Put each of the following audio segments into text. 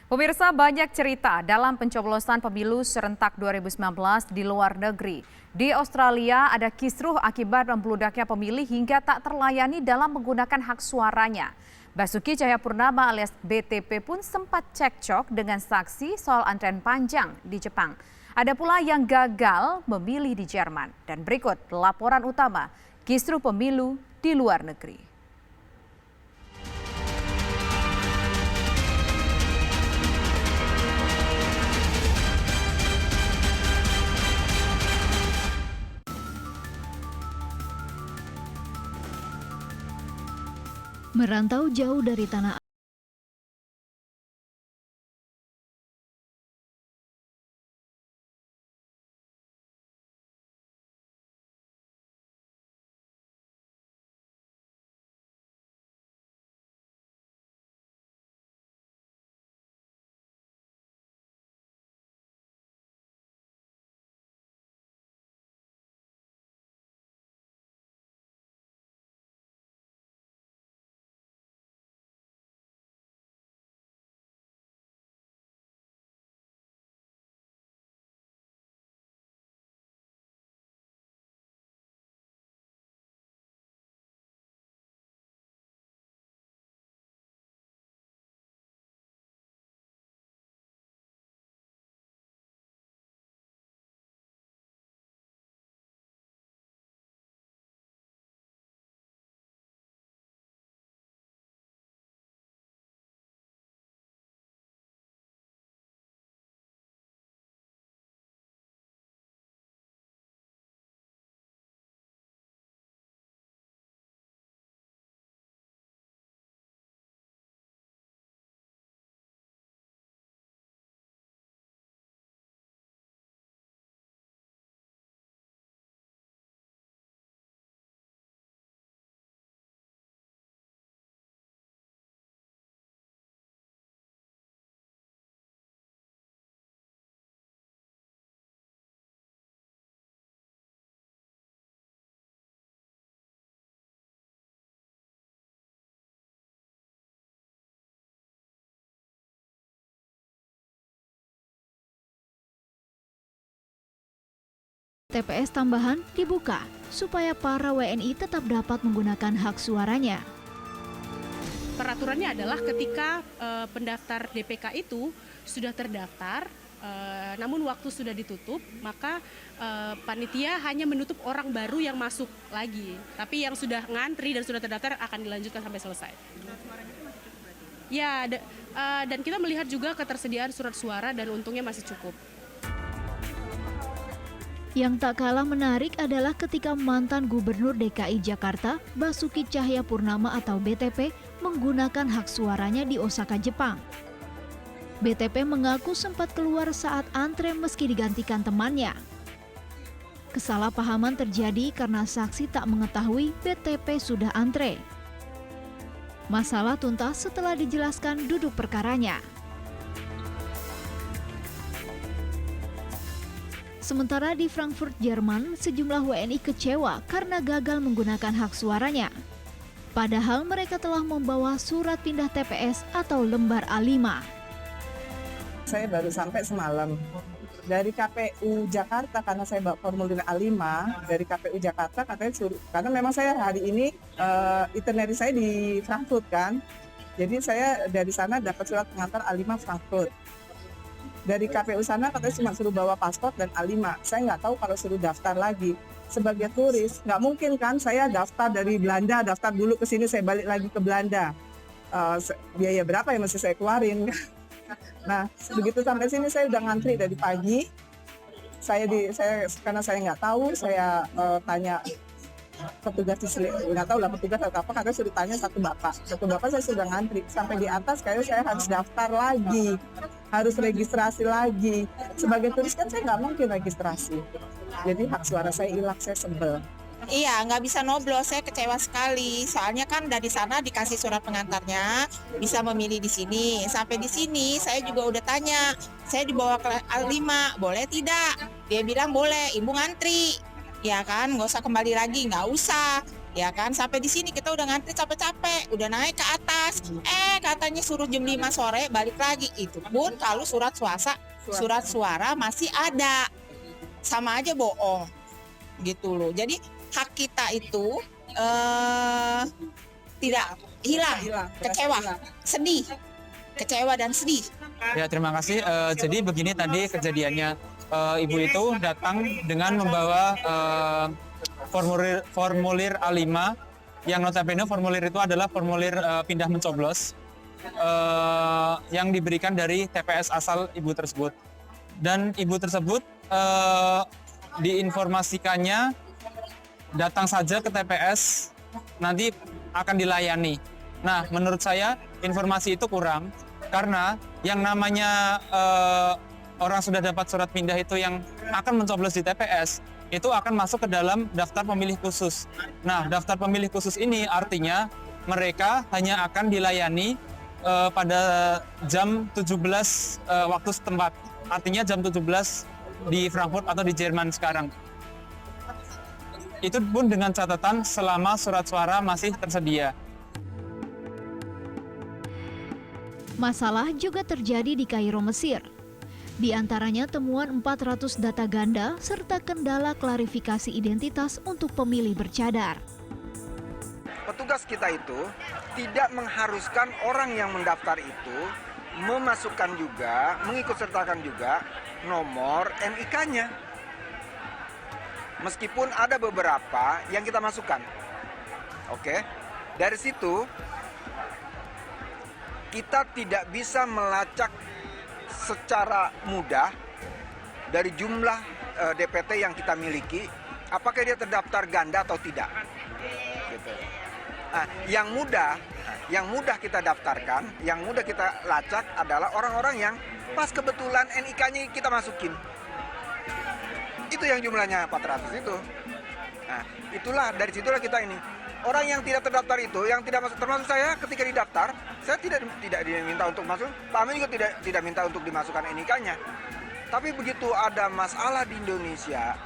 Pemirsa, banyak cerita dalam pencoblosan pemilu serentak 2019 di luar negeri. Di Australia ada kisruh akibat membludaknya pemilih hingga tak terlayani dalam menggunakan hak suaranya. Basuki Cahayapurnama alias BTP pun sempat cekcok dengan saksi soal antrean panjang di Jepang. Ada pula yang gagal memilih di Jerman. Dan berikut laporan utama kisruh pemilu di luar negeri. Merantau jauh dari tanah TPS tambahan dibuka supaya para WNI tetap dapat menggunakan hak suaranya. Peraturannya adalah ketika pendaftar DPK itu sudah terdaftar, namun waktu sudah ditutup, maka panitia hanya menutup orang baru yang masuk lagi. Tapi yang sudah ngantri dan sudah terdaftar akan dilanjutkan sampai selesai. Ya, dan kita melihat juga ketersediaan surat suara dan untungnya masih cukup. Yang tak kalah menarik adalah ketika mantan Gubernur DKI Jakarta, Basuki Cahayapurnama atau BTP, menggunakan hak suaranya di Osaka, Jepang. BTP mengaku sempat keluar saat antre meski digantikan temannya. Kesalahpahaman terjadi karena saksi tak mengetahui BTP sudah antre. Masalah tuntas setelah dijelaskan duduk perkaranya. Sementara di Frankfurt, Jerman, sejumlah WNI kecewa karena gagal menggunakan hak suaranya. Padahal mereka telah membawa surat pindah TPS atau lembar A5. Saya baru sampai semalam. Dari KPU Jakarta, karena saya bawa formulir A5, dari KPU Jakarta katanya suruh, karena memang saya hari ini itinerary saya di Frankfurt kan. Jadi saya dari sana dapat surat pengantar A5 Frankfurt. Dari KPU sana katanya cuma suruh bawa paspor dan A5. Saya nggak tahu kalau suruh daftar lagi. Sebagai turis, nggak mungkin kan saya daftar dari Belanda, daftar dulu ke sini, saya balik lagi ke Belanda. Biaya berapa yang mesti saya keluarin? Nah, begitu sampai sini saya udah ngantri dari pagi. Karena saya nggak tahu, saya tanya petugas nggak tahu lah petugas atau apa, karena sudah tanya satu bapak saya sudah ngantri sampai di atas, kayak saya harus daftar lagi, harus registrasi lagi. Sebagai turis kan saya nggak mungkin registrasi, jadi hak suara saya hilang, saya sebel. Iya, nggak bisa noblos, saya kecewa sekali. Soalnya kan dari sana dikasih surat pengantarnya, bisa memilih di sini. Sampai di sini saya juga udah tanya, saya dibawa ke A5, boleh tidak? Dia bilang boleh, ibu ngantri. Ya kan, nggak usah kembali lagi, nggak usah. Ya kan, sampai di sini kita udah ngantri capek-capek, udah naik ke atas. Katanya suruh jam 5 sore balik lagi. Itu pun kalau surat suara masih ada. Sama aja bohong. Gitu loh. Jadi hak kita itu tidak hilang. Kecewa, sedih. Kecewa dan sedih. Ya, terima kasih. Jadi begini tadi kejadiannya, ibu itu datang dengan membawa formulir A5 yang notabene formulir itu adalah formulir pindah mencoblos yang diberikan dari TPS asal ibu tersebut. Dan ibu tersebut diinformasikannya datang saja ke TPS, nanti akan dilayani. Nah, menurut saya informasi itu kurang karena yang namanya orang sudah dapat surat pindah itu yang akan mencoblos di TPS itu akan masuk ke dalam daftar pemilih khusus. Nah, daftar pemilih khusus ini artinya mereka hanya akan dilayani pada jam 17 waktu setempat. Artinya jam 17 di Frankfurt atau di Jerman sekarang. Itu pun dengan catatan selama surat suara masih tersedia. Masalah juga terjadi di Kairo, Mesir. Di antaranya temuan 400 data ganda serta kendala klarifikasi identitas untuk pemilih bercadar. Petugas kita itu tidak mengharuskan orang yang mendaftar itu memasukkan juga, mengikutsertakan juga nomor NIK-nya. Meskipun ada beberapa yang kita masukkan. Oke. Dari situ kita tidak bisa melacak secara mudah dari jumlah DPT yang kita miliki, apakah dia terdaftar ganda atau tidak. Gitu. Nah, yang mudah kita daftarkan, yang mudah kita lacak adalah orang-orang yang pas kebetulan NIK-nya kita masukin. Itu yang jumlahnya 400 itu. Nah, itulah dari situlah kita ini. Orang yang tidak terdaftar itu, yang tidak masuk, termasuk saya ketika didaftar, saya tidak diminta untuk masuk, Pak Amin juga tidak minta untuk dimasukkan NIK-nya. Tapi begitu ada masalah di Indonesia,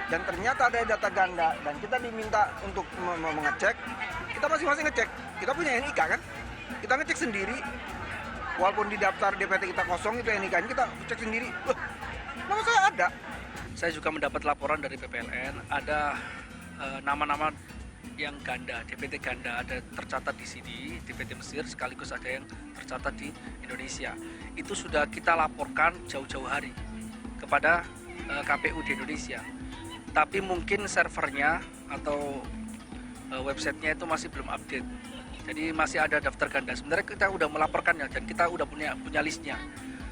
dan ternyata ada data ganda, dan kita diminta untuk mengecek, kita masing-masing ngecek. Kita punya NIK kan, kita ngecek sendiri, walaupun di daftar DPT kita kosong, itu NIK-nya kita cek sendiri. Loh, nama saya ada. Saya juga mendapat laporan dari PPLN, ada nama-nama yang ganda, DPT ganda ada tercatat di sini, DPT Mesir, sekaligus ada yang tercatat di Indonesia. Itu sudah kita laporkan jauh-jauh hari kepada KPU di Indonesia. Tapi mungkin servernya atau websitenya itu masih belum update. Jadi masih ada daftar ganda. Sebenarnya kita udah melaporkannya dan kita udah punya listnya.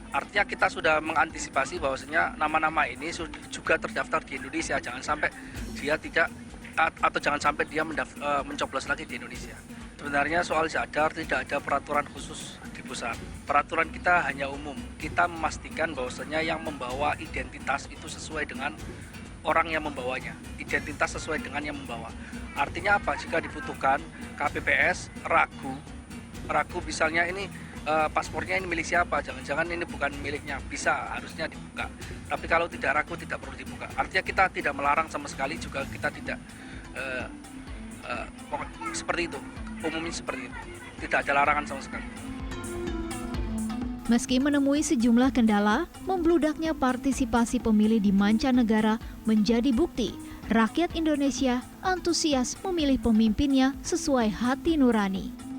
Artinya kita sudah mengantisipasi bahwasanya nama-nama ini juga terdaftar di Indonesia. Jangan sampai dia tidak atau jangan sampai dia mencoblos lagi di Indonesia. Sebenarnya soal cadar tidak ada peraturan khusus di pusat. Peraturan kita hanya umum. Kita memastikan bahwasanya yang membawa identitas itu sesuai dengan orang yang membawanya. Identitas sesuai dengan yang membawa. Artinya apa? Jika dibutuhkan KPPS ragu misalnya ini paspornya ini milik siapa? Jangan-jangan ini bukan miliknya. Bisa, harusnya dibuka. Tapi kalau tidak ragu tidak perlu dibuka. Artinya kita tidak melarang sama sekali, juga kita tidak seperti itu. Umumnya seperti itu. Tidak ada larangan sama sekali. Meski menemui sejumlah kendala, membludaknya partisipasi pemilih di mancanegara menjadi bukti rakyat Indonesia antusias memilih pemimpinnya sesuai hati nurani.